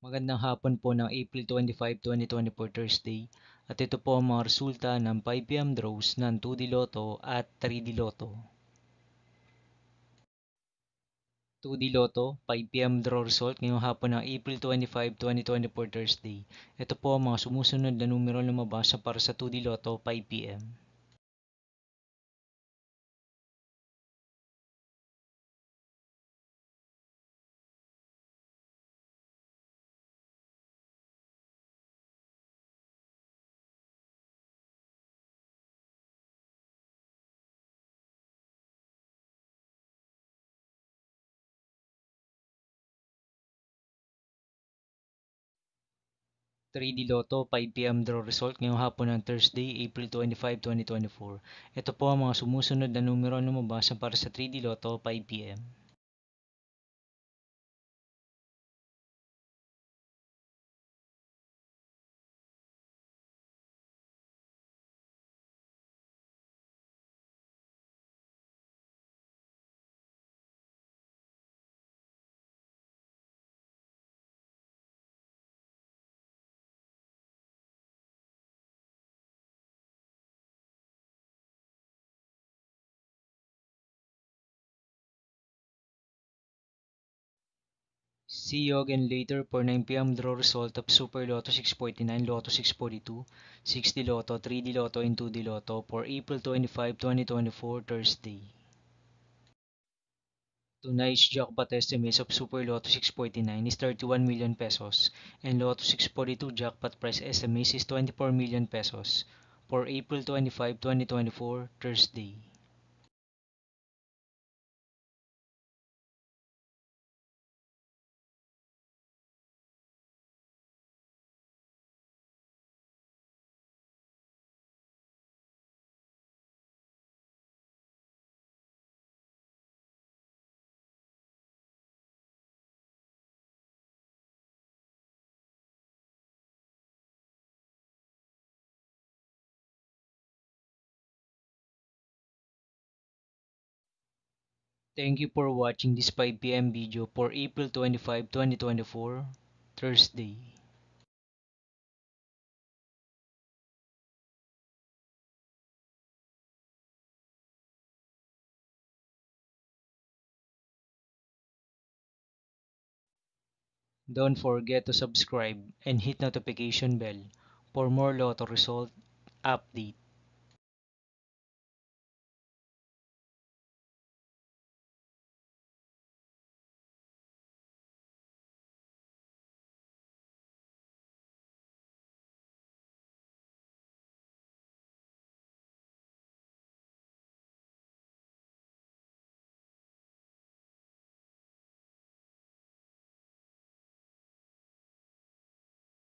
Magandang hapon po ng April 25, 2024 Thursday at ito po ang mga resulta ng 5pm draws ng 2D Lotto at 3D Lotto. 2D Lotto, 5pm draw result ngayong hapon ng April 25, 2024 Thursday. Ito po ang mga sumusunod na numero lumabas para sa 2D Lotto 5pm. 3D Lotto 5pm draw result ngayong hapon ng Thursday, April 25, 2024. Ito po ang mga sumusunod na numero lumabas para sa 3D Lotto 5pm. See you again later for 9pm draw result of Super Lotto 649, Lotto 642, 6D Lotto, 3D Lotto, and 2D Lotto for April 25, 2024 Thursday. Tonight's jackpot estimates of Super Lotto 649 is 31 million pesos and Lotto 642 jackpot price estimates is 24 million pesos for April 25, 2024 Thursday. Thank you for watching this 5pm video for April 25, 2024 Thursday. Don't forget to subscribe and hit notification bell for more Lotto result update.